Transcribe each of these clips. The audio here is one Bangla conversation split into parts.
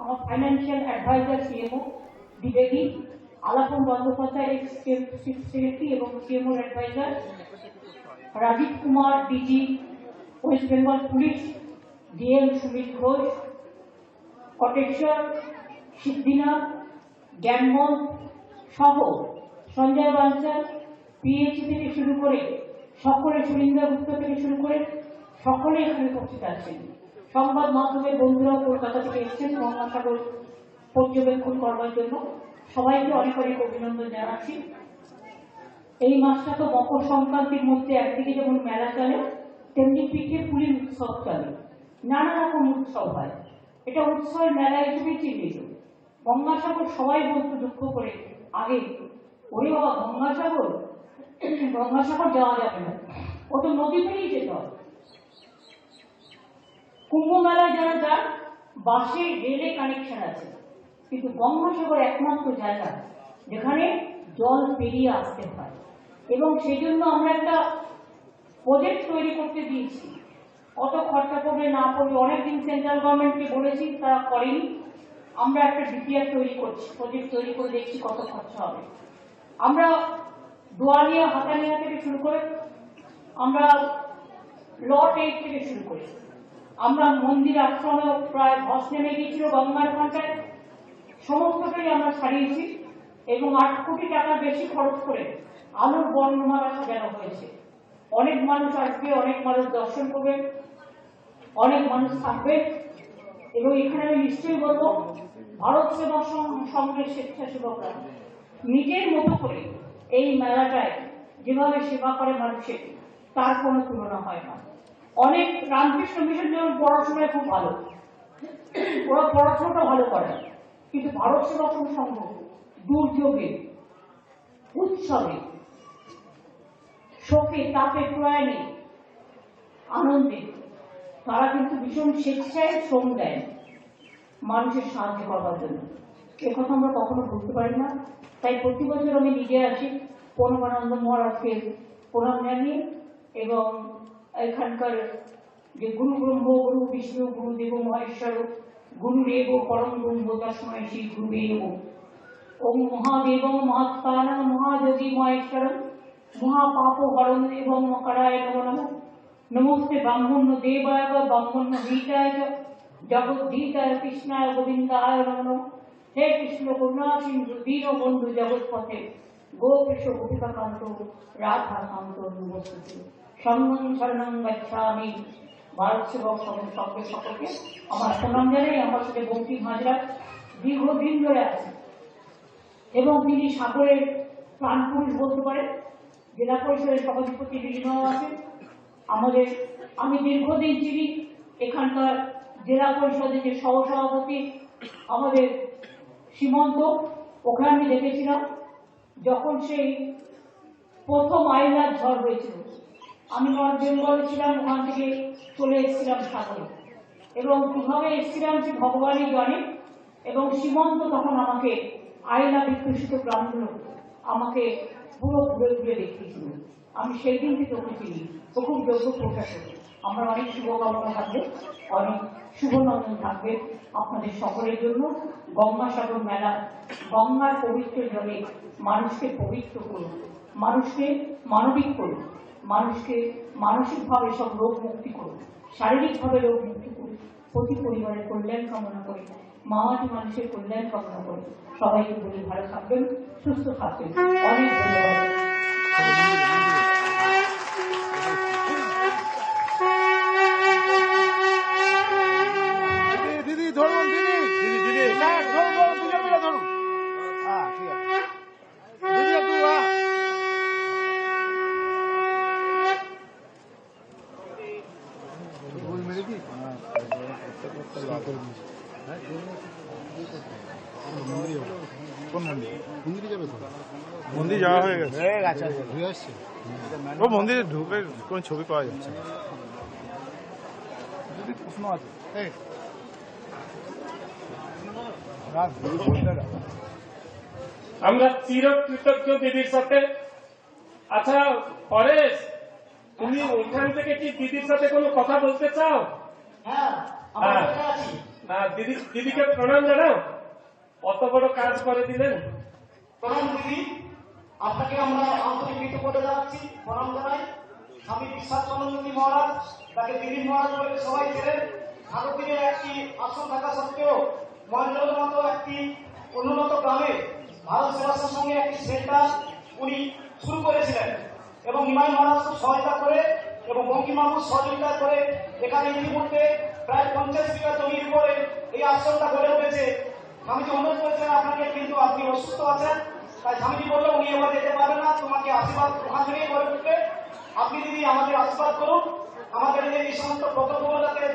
আমার ফাইন্যান্সিয়াল অ্যাডভাইজার সিএমও দ্বিবেদী, Alapan Bandyopadhyay ex chief secretary এবং সিএমওর adviser, Rajeev Kumar DG West Bengal police, DM Sumit Ghosh, Koteswar, Siddhinath, Gyanman সহ সঞ্জয় বাঞ্চাল, পিএইচি থেকে শুরু করে সকলে, সুরিন্দা গুপ্ত থেকে শুরু করে সকলে এখানে উপস্থিত আছেন। সংবাদ মাধ্যমের বন্ধুরাও কলকাতা থেকে এসেছেন গঙ্গাসাগর পর্যবেক্ষণ করবার জন্য। সবাইকে অনেক অনেক অভিনন্দন জানাচ্ছি। এই মাসটা তো মকর সংক্রান্তির মধ্যে একদিকে যেমন মেলা চলে, তেমনি পিঠে পুলির উৎসব চলে, নানা রকম উৎসব হয়। এটা উৎসবের মেলা হিসেবে চিহ্নিত। গঙ্গাসাগর সবাই বলতে দুঃখ করে আগে, ওরে বাবা গঙ্গাসাগর, গঙ্গাসাগর যাওয়া যাবে না, ও তো নদী পেরিয়ে যেতে হবে। কুম্ভ মেলায় যারা যান বাসে রেলে কানেকশন আছে, কিন্তু গঙ্গাসাগর একমাত্র জায়গা যেখানে জল পেরিয়ে আসতে হয়। এবং সেই জন্য আমরা একটা প্রজেক্ট তৈরি করতে দিয়েছি। কত খরচা পড়বে না পড়বে অনেকদিন সেন্ট্রাল গভর্নমেন্টকে বলেছি, তারা করেনি। আমরা একটা ডিপিআর তৈরি করছি, প্রজেক্ট তৈরি করে দেখছি কত খরচা হবে। আমরা দোয়ালিয়া হাতানিয়া থেকে শুরু করে, আমরা লট 8 থেকে শুরু করে, আমরা মন্দির আশ্রমে প্রায় ধস নেমে গিয়েছিল গঙ্গার ঘন্টায়, সমস্তটাই আমরা সারিয়েছি এবং 8 কোটি টাকা বেশি খরচ করে আলোর বর্ণমালা সাজানো হয়েছে। অনেক মানুষ আসবে, অনেক মানুষ দর্শন করবে, অনেক মানুষ থাকবে। এবং এখানে আমি নিশ্চয়ই বলবো, ভারত সেবা সংঘের স্বেচ্ছাসেবকরা নিজের মতো করে এই মেলাটায় যেভাবে সেবা করে মানুষের, তার কোনো তুলনা হয় না। অনেক রামকৃষ্ণ মিশন যেমন পড়াশোনায় খুব ভালো, ওরা পড়াশোনাটা ভালো করে, কিন্তু ভারত সেবা সংঘ দুর্যোগে, উৎসবে, শোকে, তাপে, প্রয়াণে, আনন্দে তারা কিন্তু ভীষণ স্বেচ্ছায় শ্রম দেয় মানুষের সাহায্য করবার জন্য। একথা আমরা কখনো বুঝতে পারি না। তাই প্রতি বছর আমি নিজে আসি পরমানন্দ মহারাজকে প্রণাম জানিয়ে, এবং এখানকার যে গুরু ব্রহ্ম, গুরু বিষ্ণু, গুরুদেব মহেশ্বর, গুরুরেব পরম ব্রহ্ম তস্মৈ শ্রী গুরুবে নমঃ। ওম মহাদেব মহাত্মানং মহাযোগী মহেশ্বরং মহাপাপহরং এবং মকরায় নমো নমঃ। নমস্তে ব্রাহ্মণ্য দেবায় ব্রাহ্মণ্য হিতায় জগদ্ধিতায় কৃষ্ণায় গোবিন্দায় নমো নমঃ। হে কৃষ্ণ করুণা সিন্ধু দীনবন্ধু জগৎপথে গোপীশ গোপিকাকান্ত রাধাকান্ত নমস্তে। শরণং শরণং গচ্ছামি। ভারত সেবক সঙ্গে সকলকে আমার প্রণাম জানাই। আমার সাথে বঙ্কিম হাজরা দীর্ঘদিন ধরে আছে এবং তিনি সাগরের প্রাণপুরুষ বলতে পারেন। জেলা পরিষদের সভাধিপতি রিনাও আছেন আমাদের। আমি দীর্ঘদিন চিনি এখানকার জেলা পরিষদের যে সহসভাপতি আমাদের সীমন্ত, ওখানে আমি দেখেছিলাম যখন সেই প্রথম আইলার ঝড় হয়েছিল। আমি নর্থ বেঙ্গলে ছিলাম, ওখান থেকে চলে এসেছিলাম সাগরে, এবং কিভাবে এসেছিলাম সে ভগবানই জানে। এবং সীমন্ত তখন আমাকে আইলা বিকশিত গ্রামগুলো আমাকে পুরো ঘুরে ঘুরে দেখিয়েছিল। আমি সেই দিন থেকে ওকে চিনি, ও খুব যোগ্য প্রশাসক। আমার অনেক শুভকামনা থাকবে, অনেক শুভনন্দন থাকবে আপনাদের সকলের জন্য। গঙ্গাসাগর মেলা গঙ্গার পবিত্র জলে মানুষকে পবিত্র করুন, মানুষকে মানবিক করুন, মানুষকে মানসিকভাবে সব রোগ মুক্তি করুন, শারীরিকভাবে রোগ মুক্তি করুন। প্রতি পরিবারের কল্যাণ কামনা করি, মামাটি মানুষের কল্যাণ কামনা করি। সবাইকে বলি ভালো থাকবেন, সুস্থ থাকবেন। অনেক ধন্যবাদ। মন্দির যাওয়া হয়ে গেছে, ও মন্দিরে ঢুকে কোন ছবি পাওয়া যাচ্ছে না। প্রশ্ন আছে আমরা চিরকৃতজ্ঞ দিদির সাথে। আচ্ছা পরেশ, তুমি ওইখান থেকে কি দিদির সাথে কোনো কথা বলতে চাও? হ্যাঁ, না, দিদিকে প্রণাম জানাও, অত বড় কাজ করে দিলেন। প্রণাম দিদি, আপনাকে আমরা আন্তরিক কৃতজ্ঞতা জানাচ্ছি, প্রণাম জানাই। স্বামী বিশ্বাসচন্দ্রজি মহারাজ, তাকে দিলীপ মহারাজ বলে সবাই ছিলেন। ভারতীয় একটি আসন থাকা সত্ত্বেও মহেন্দ্রের মতো একটি উন্নত গ্রামে ভারত সেবাশ্রমের সঙ্গে একটি সেন্টার উনি শুরু করেছিলেন এবং ইমাম মহারাজ খুব সহায়তা করে এবং বঙ্কিমবাবুর সহযোগিতা করে এখানে ইতিমধ্যে প্রায় 50 বিঘা জমির উপরে এই আশ্রমটা গড়ে উঠেছে। স্বামীজি অনুরোধ করেছেন আপনাকে, কিন্তু আপনি অসুস্থ আছেন, তাই স্বামীজি বললো উনি এবার যেতে পারবেন না, তোমাকে আশীর্বাদ ওখান থেকেই গড়ে উঠবে। আপনি দিদি আমাদের আশীর্বাদ করুন, আমাদের এই সমস্ত প্রকল্পগুলো যাতে।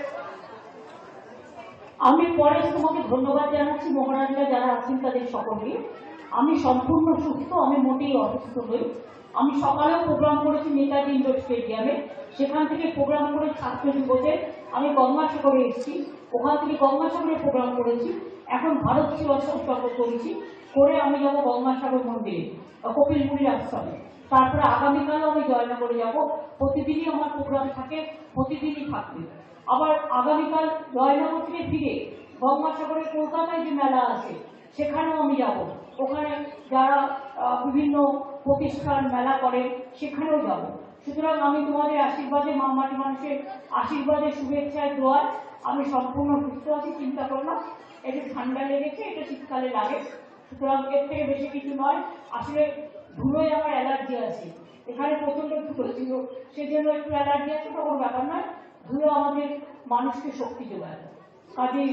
আমি পরে তোমাকে ধন্যবাদ জানাচ্ছি মহারাজরা যারা আছেন তাদের সকলকে। আমি সম্পূর্ণ সুস্থ, আমি মোটেই অসুস্থ নই। আমি সকালেও প্রোগ্রাম করেছি নেতাজি ইন্ডোর স্টেডিয়ামে, সেখান থেকে প্রোগ্রাম করে ছাত্র যুবদের আমি গঙ্গাসাগরে এসেছি, ওখান থেকে গঙ্গাসাগরে প্রোগ্রাম করেছি। এখন ভারত সেবাশ্রম সফর করেছি, করে আমি যাবো গঙ্গাসাগর মন্দিরে, কপিলমুড়ির আশ্রমে। তারপরে আগামীকালও আমি জয়নগরে যাব। প্রতিদিনই আমার প্রোগ্রাম থাকে, প্রতিদিনই থাকবে। আবার আগামীকাল জয়নগর থেকে ফিরে গঙ্গাসাগরের কলকাতায় যে মেলা আছে সেখানেও আমি যাব। ওখানে যারা বিভিন্ন প্রতিষ্ঠান মেলা করে সেখানেও যাব। সুতরাং আমি তোমাদের আশীর্বাদে, মামাটি মানুষের আশীর্বাদে, শুভেচ্ছায়, দোয়ায় আমি সম্পূর্ণ সুস্থ আছি, চিন্তা করো না। একটু ঠান্ডা লেগেছে, এটা শীতকালে লাগে, সুতরাং এর থেকে বেশি কিছু নয়। আসলে ধুলোয় আমার অ্যালার্জি আছে, এখানে প্রচন্ড ধুলো ছিল, সেজন্য একটু অ্যালার্জি আছে, তো কোনো ব্যাপার নয়। ধুলো আমাদের মানুষকে শক্তি যোগায়। কাজেই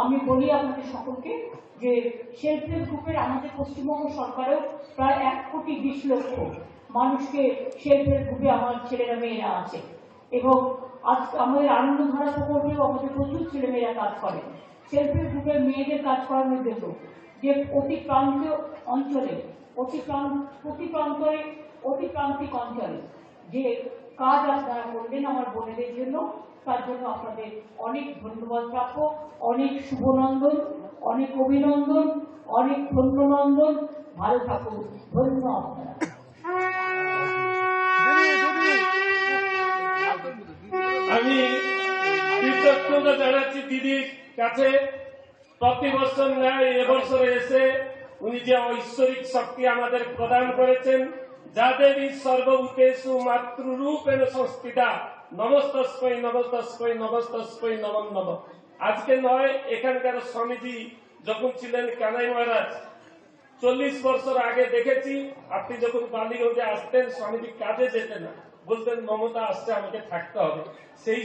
আমি বলি আপনাদের সকলকে যে সেলফ হেল্প গ্রুপের আমাদের পশ্চিমবঙ্গ সরকারেও প্রায় 1,20,00,000 মানুষকে সেলফ হেল্প গ্রুপে আমার ছেলেরা মেয়েরা আছে এবং আজ আমাদের আনন্দধারা প্রকল্পেও আমাদের প্রচুর ছেলেমেয়েরা কাজ করে সেলফ হেল্প গ্রুপের মেয়েদের কাজ করানোর জন্য। যে অতি প্রান্তীয় অঞ্চলে, অতি প্রান্তিক অঞ্চলে যে কাজ আপনারা করলেন আমার বোনেদের জন্য, তার জন্য আপনাদের অনেক ধন্যবাদ প্রাপ্য, অনেক শুভনন্দন, অনেক অভিনন্দন, অনেক ধন্যনন্দন। ভালো থাকুন, ধন্যবাদ আপনারা। আমি কৃতজ্ঞতা জানাচ্ছি দিদির কাছে। প্রতি বছর ন্যায় এবছরে এসে উনি যে ঐশ্বরিক শক্তি আমাদের প্রদান করেছেন, যাদের সর্বভূতেষু মাতৃরূপেণ সংস্থিতা, নমস্তস্মৈ নমস্তস্মৈ নমস্তস্মৈ নমঃ নমঃ। আজকে নয়, এখানকার স্বামীজি যখন ছিলেন কানাই মহারাজ 40 বছর আগে দেখেছি, আপনি যখন বালিগঞ্জে আসতেন স্বামীজি কাজে যেতেন না, বলতেন মমতা আসছে, আমাকে থাকতে হবে। সেই